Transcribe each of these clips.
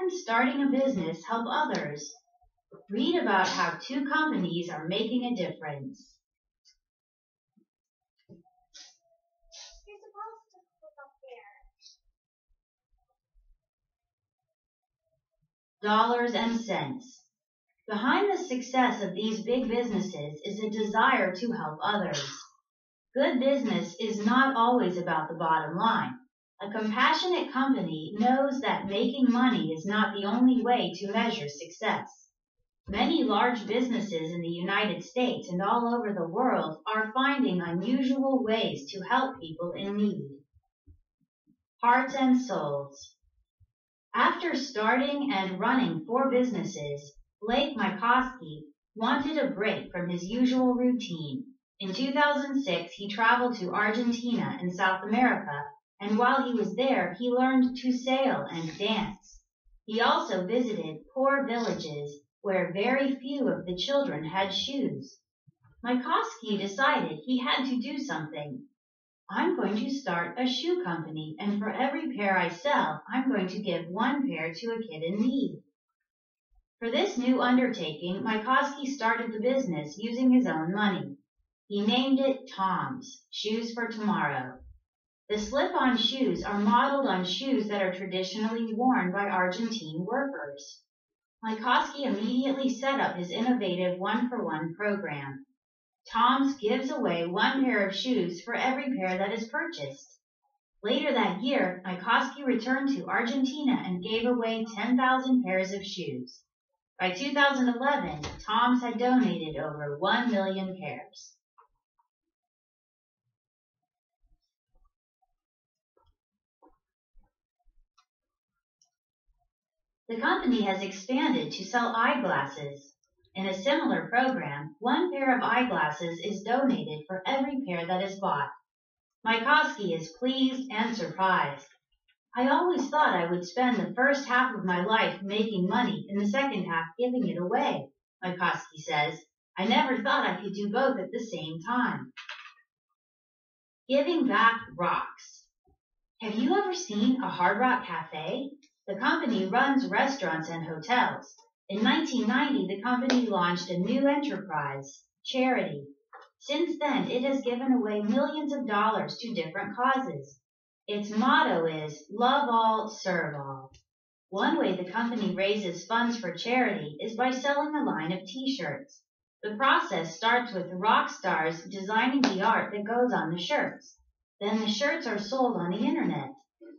can starting a business help others? Read about how 2 companies are making a difference. You're supposed to look up there. Dollars and cents. Behind the success of these big businesses is a desire to help others. Good business is not always about the bottom line. A compassionate company knows that making money is not the only way to measure success. Many large businesses in the United States and all over the world are finding unusual ways to help people in need. Hearts and souls. After starting and running 4 businesses, Blake Mycoskie wanted a break from his usual routine. In 2006, he traveled to Argentina in South America, and while he was there, he learned to sail and dance. He also visited poor villages where very few of the children had shoes. Mycoskie decided he had to do something. I'm going to start a shoe company, and for every pair I sell, I'm going to give 1 pair to a kid in need. For this new undertaking, Mycoskie started the business using his own money. He named it Tom's, Shoes for Tomorrow. The slip-on shoes are modeled on shoes that are traditionally worn by Argentine workers. Mycoskie immediately set up his innovative 1-for-1 program. Tom's gives away 1 pair of shoes for every pair that is purchased. Later that year, Mycoskie returned to Argentina and gave away 10,000 pairs of shoes. By 2011, Tom's had donated over 1 million pairs. The company has expanded to sell eyeglasses. In a similar program, 1 pair of eyeglasses is donated for every pair that is bought. Mycoskie is pleased and surprised. I always thought I would spend the first half of my life making money and the second half giving it away, Mycoskie says. I never thought I could do both at the same time. Giving back rocks. Have you ever seen a Hard Rock Cafe? The company runs restaurants and hotels. In 1990, the company launched a new enterprise, charity. Since then, it has given away millions of dollars to different causes. Its motto is, love all, serve all. One way the company raises funds for charity is by selling a line of t-shirts. The process starts with rock stars designing the art that goes on the shirts. Then the shirts are sold on the internet.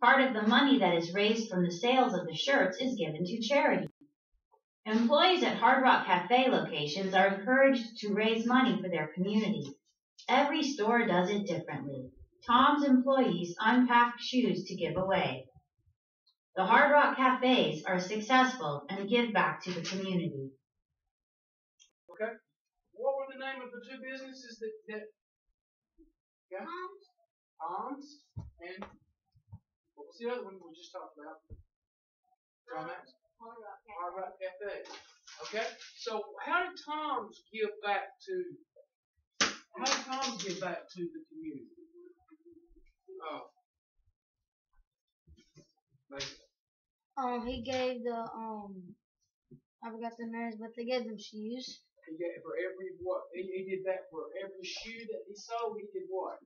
Part of the money that is raised from the sales of the shirts is given to charity. Employees at Hard Rock Cafe locations are encouraged to raise money for their community. Every store does it differently. Tom's employees unpack shoes to give away. The Hard Rock Cafes are successful and give back to the community. Okay. What were the name of the 2 businesses that yeah? Tom's and what was the other one we just talked about? Hard Rock Cafe. Okay. So how did Tom's give back to the community? Oh. He gave the I forgot the names, but they gave them shoes. He gave for every what? He did that for every shoe that he sold. He did what?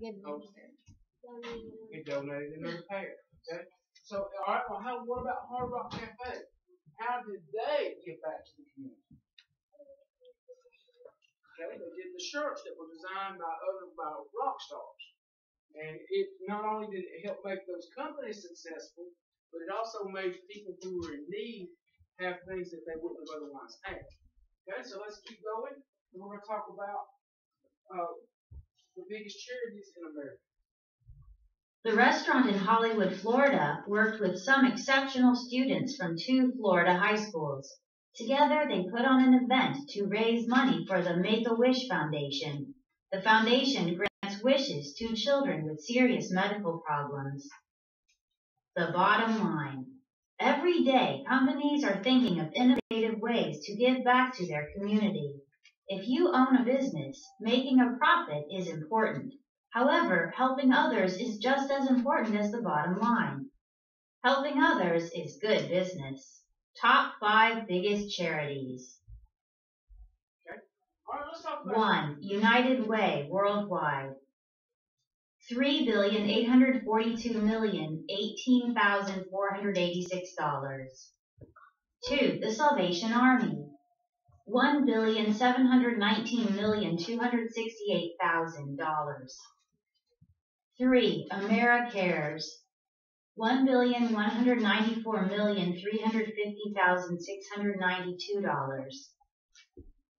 Gave them He donated another pair. Okay. So all right. Well, what about Hard Rock Cafe? How did they give back to the community? Okay, they did the shirts that were designed by rock stars. And it not only did it help make those companies successful, but it also made people who were in need have things that they wouldn't have otherwise had. Okay, so let's keep going. And we're going to talk about the biggest charities in America. The restaurant in Hollywood, Florida, worked with some exceptional students from 2 Florida high schools. Together, they put on an event to raise money for the Make-A-Wish Foundation. The foundation grants wishes to children with serious medical problems. The bottom line. Every day, companies are thinking of innovative ways to give back to their community. If you own a business, making a profit is important. However, helping others is just as important as the bottom line. Helping others is good business. Top 5 biggest charities. Okay. All right, let's talk about 1. United Way worldwide. $3,842,018,486. 2. The Salvation Army. $1,719,268,000. 3. AmeriCares. $1,194,350,692.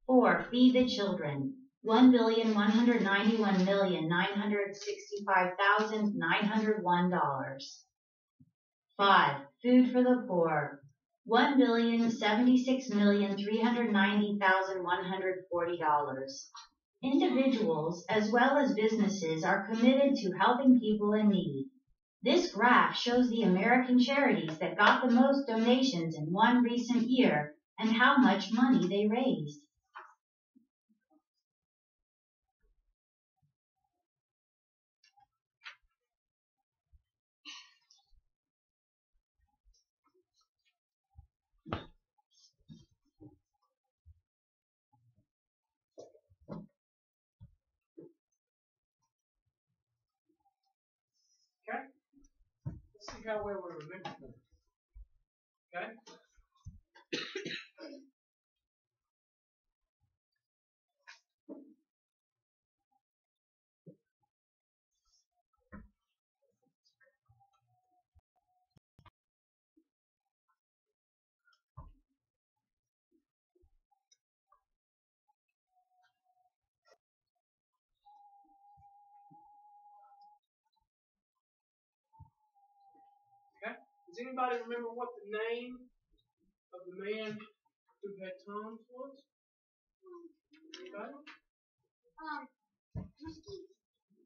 4. Feed the Children. $1,191,965,901. 5. Food for the Poor. $1,076,390,140. Individuals as well as businesses are committed to helping people in need. This graph shows the American charities that got the most donations in one recent year and how much money they raised. Okay? Let's see how well we remember them. Okay? Does anybody remember what the name of the man who had tongues was? Anybody?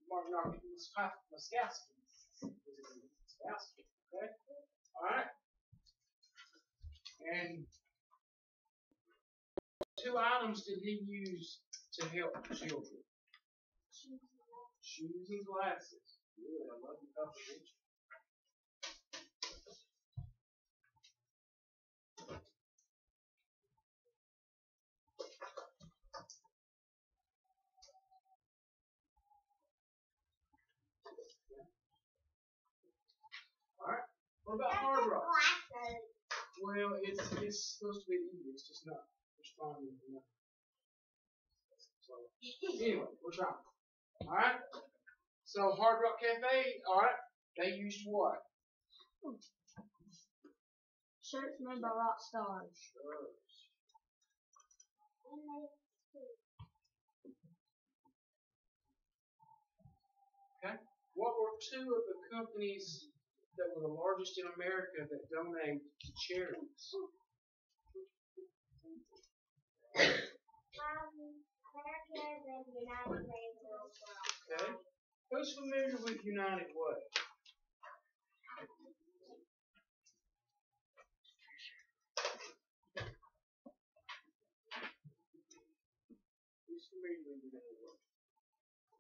Mark Muskowski. Muskowski. Okay? Alright. And 2 items did he use to help children? Shoes and glasses. Good, I love your comprehension. Alright. What about Hard Rock? Well, it's supposed to be easy. It's just not responding to nothing. So, anyway, we're trying. Alright? So, Hard Rock Cafe, alright, they used what? Shirts made by rock stars. Shirts. Okay. What were 2 of the companies that were the largest in America that donate to charities? AmeriCares and United Way worldwide. Okay. Who's familiar with United Way? Who's familiar with United Way?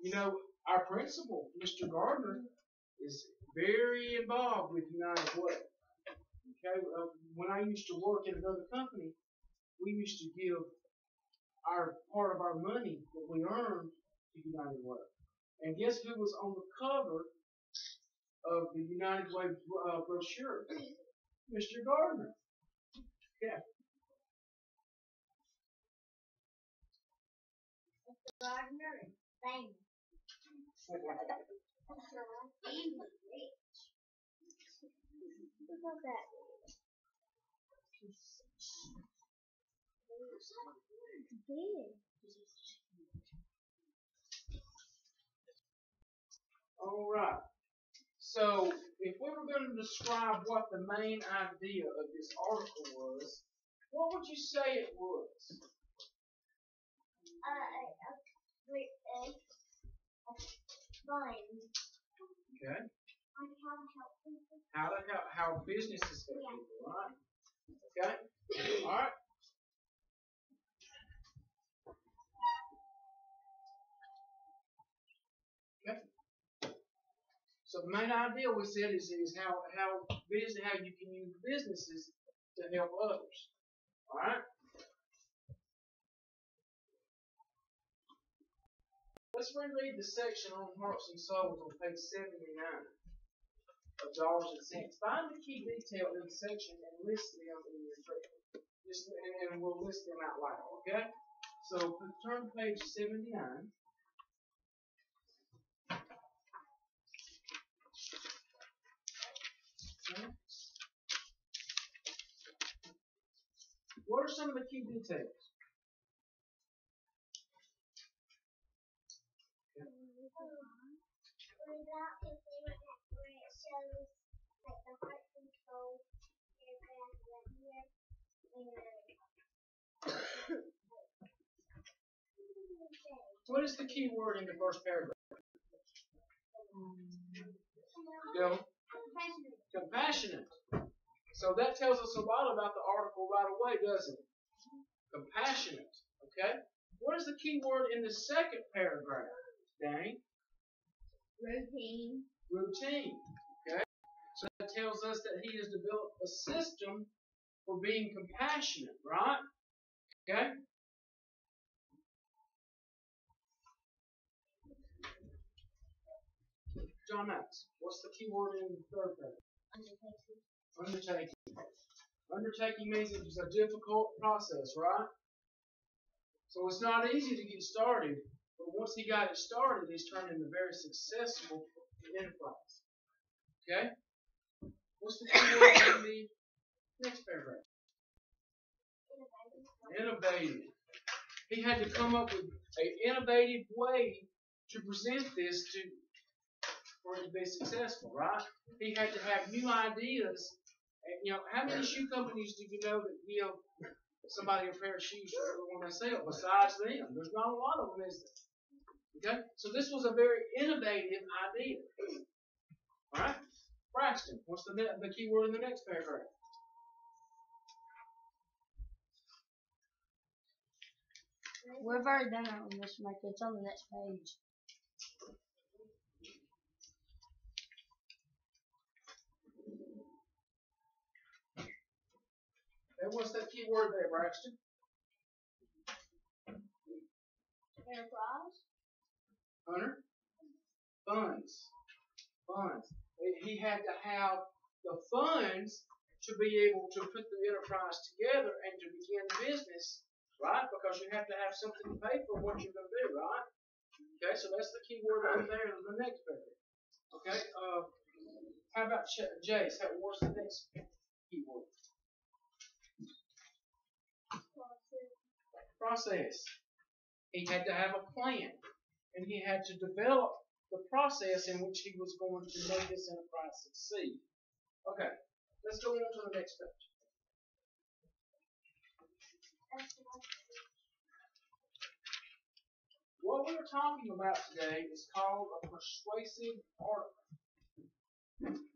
You know, our principal, Mr. Gardner, is very involved with United Way. Okay, when I used to work at another company, we used to give our part of our money that we earned to United Way. And guess who was on the cover of the United Way brochure? Mr. Gardner. Yeah. Mr. Gardner is famous. He's rich. Look at that. Big. All right. So, if we were going to describe what the main idea of this article was, what would you say it was? Fun. Okay. On how to help people. How businesses help people, right? Okay. All right. Okay. So the main idea we said is how you can use businesses to help others. All right. Let's reread the section on hearts and souls on page 79 of Dollars and Cents. Find the key detail in the section and list them in your script. And we'll list them out loud. Okay. So turn to page 79. Okay. What are some of the key details? What is the key word in the first paragraph? Go. Compassionate. So that tells us a lot about the article right away, doesn't it? Compassionate. Okay? What is the key word in the second paragraph, Danny? Routine. Routine. Okay? So that tells us that he has developed a system for being compassionate, right? Okay? John Max, what's the key word in the third paragraph? Undertaking. Undertaking means it's a difficult process, right? So it's not easy to get started, but once he got it started, he's turned into a very successful enterprise. Okay? What's the key word in the next paragraph? Innovative. He had to come up with an innovative way to present this for it to be successful, right? He had to have new ideas. And, how many shoe companies do you know that give somebody a pair of shoes for everyone they sell besides them? There's not a lot of them, is there? Okay? So this was a very innovative idea. All right? Braxton, what's the key word in the next paragraph? We've already done that one, Mr. Michael. It's on the next page. And what's that key word there, Braxton? Enterprise. Hunter? Funds. Funds. He had to have the funds to be able to put the enterprise together and to begin business, right? Because you have to have something to pay for what you're going to do, right? Okay, so that's the key word over there in the next paragraph. Okay, how about Jace? What's the next key word? Process. He had to have a plan, and he had to develop the process in which he was going to make this enterprise succeed. Okay, let's go on to the next page. What we're talking about today is called a persuasive article.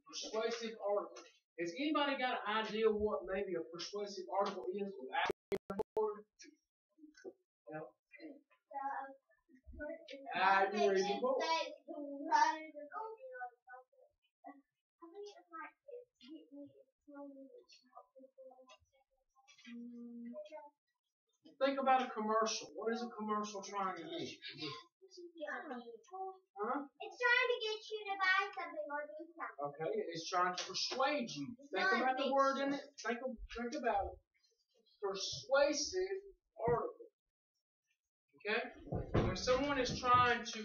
Persuasive article. Has anybody got an idea what maybe a persuasive article is without a word? No. I agree with both. Think about a commercial. What is a commercial trying to do? Huh? It's trying to get you to buy something or do something. Okay, it's trying to persuade you. Think about the word in it. Think about it. Persuasive article. Okay? When someone is trying to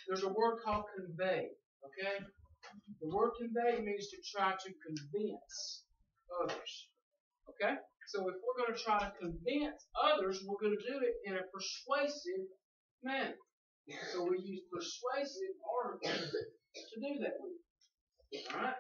there's a word called convey. Okay? The word convey means to try to convince others. Okay? So if we're going to try to convince others, we're going to do it in a persuasive manner. So we use persuasive articles to do that with. Alright?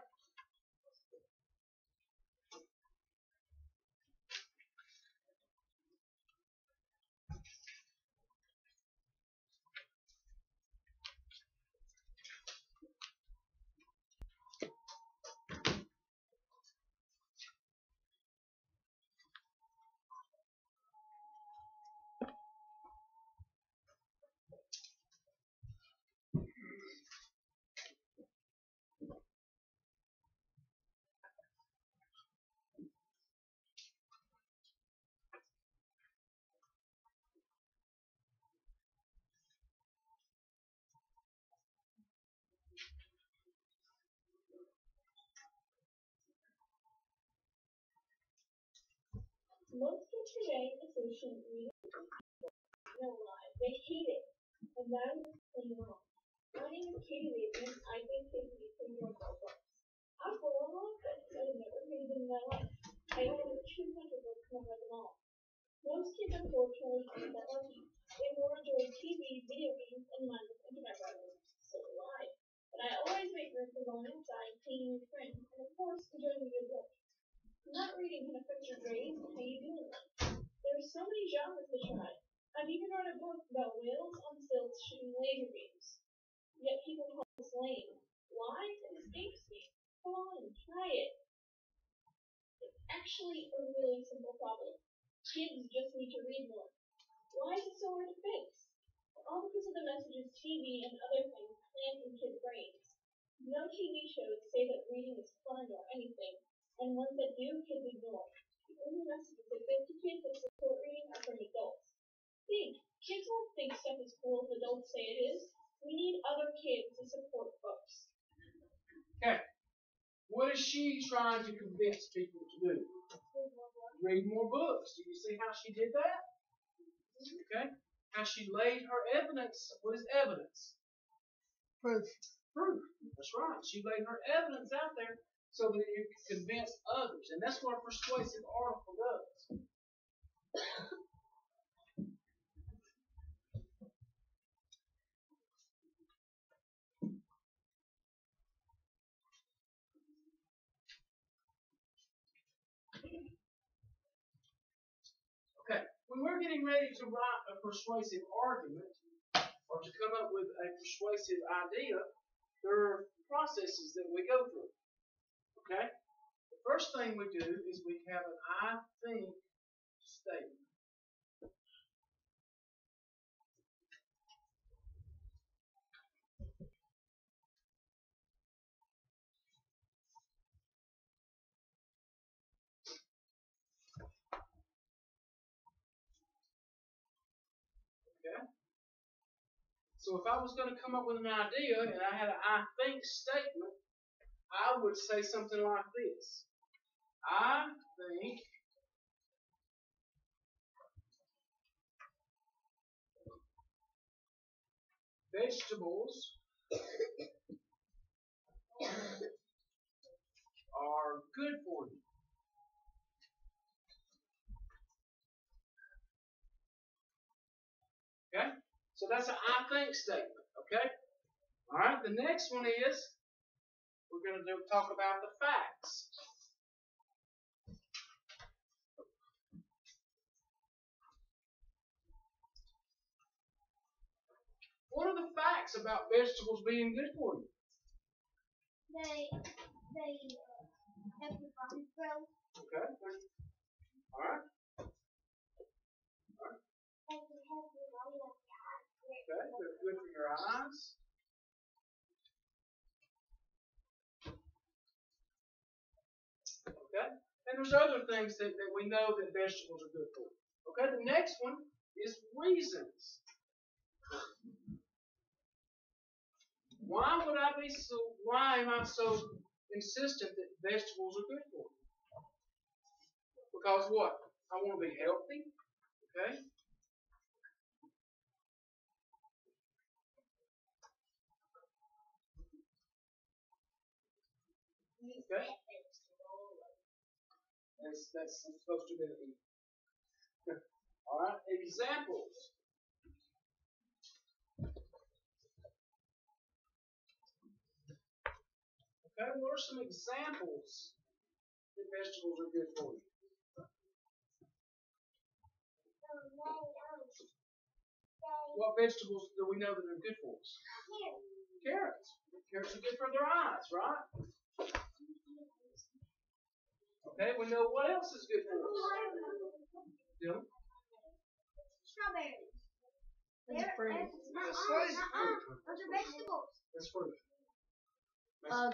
Most kids today associate reading with their lives. They hate it. And that is plain wrong. My name is Katie Latham. I think kids need to enjoy their books. I've got a lot of books that I've never read in my life. I own over 200 books and I've read them all. Most kids, unfortunately, think that lucky. They more enjoy TV, video games, and mindless internet browsing. So do I. But I always make room for going outside, playing with friends, and of course, enjoying a good book. Not reading can affect your grades and how you do in life. There are so many genres to try. I've even read a book about whales on stilts shooting laser beams. Yet people call this lame. Why? It escapes me. Come on, try it. It's actually a really simple problem. Kids just need to read more. Why is it so hard to fix? All because of the messages TV and other things plant in kids' brains. No TV shows say that reading is fun or anything, and ones that do, kids ignore. The only messages that give to kids that support reading are from adults. Think, kids won't think stuff is cool if adults say it is. We need other kids to support books. Okay. What is she trying to convince people to do? Read more books. Do you see how she did that? Okay. How she laid her evidence. What is evidence? Proof. Proof. That's right. She laid her evidence out there so that you can convince others. And that's what a persuasive article does. Okay. When we're getting ready to write a persuasive argument or to come up with a persuasive idea, there are processes that we go through. Okay? The first thing we do is we have an I think statement. Okay? So if I was going to come up with an idea and I had an I think statement, I would say something like this. I think vegetables are good for you. Okay? So that's an I think statement. Okay? Alright, the next one is we're going to talk about the facts. What are the facts about vegetables being good for you? They help your body grow. Okay. Alright. They help your body like that. Okay, they're good for your eyes. Okay? And there's other things that we know that vegetables are good for. Okay, the next one is reasons. Why am I so insistent that vegetables are good for me? Because what? I want to be healthy. Okay? Okay? That's supposed to be an E. Alright, examples. Okay, what are some examples that vegetables are good for you? What vegetables do we know that are good for us? Carrots. Carrots are good for their eyes, right? Okay, we know what else is good for us. Yeah. Strawberries. That's fruit. That's fruit. Those are vegetables. That's fruit.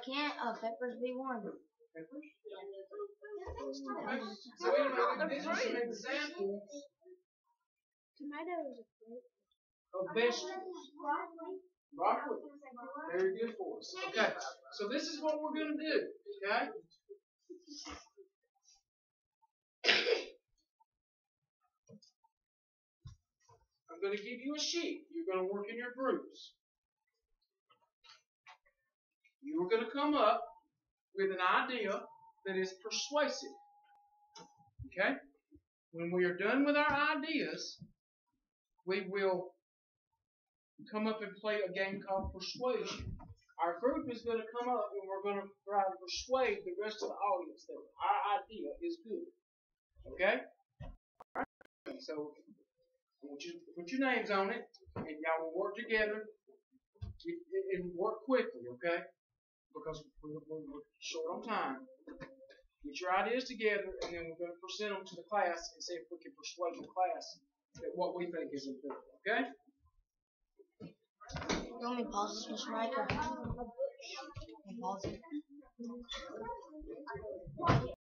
Can't peppers be one? Peppers? They're vegetables. So anyway, these are some examples Tomatoes are fruit. of vegetables. Broccoli. Very good for us. Okay, so this is what we're going to do. Okay? I'm going to give you a sheet. You're going to work in your groups. You are going to come up with an idea that is persuasive. Okay? When we are done with our ideas, we will come up and play a game called Persuasion. Our group is going to come up and we're going to try to persuade the rest of the audience that our idea is good. Okay? Alright? So, I want you to put your names on it, and y'all will work together and work quickly, okay? Because we're short on time. Get your ideas together, and then we're going to present them to the class and see if we can persuade the class that what we think is important, okay? You want me to pause this, Mr. Riker? Pause it.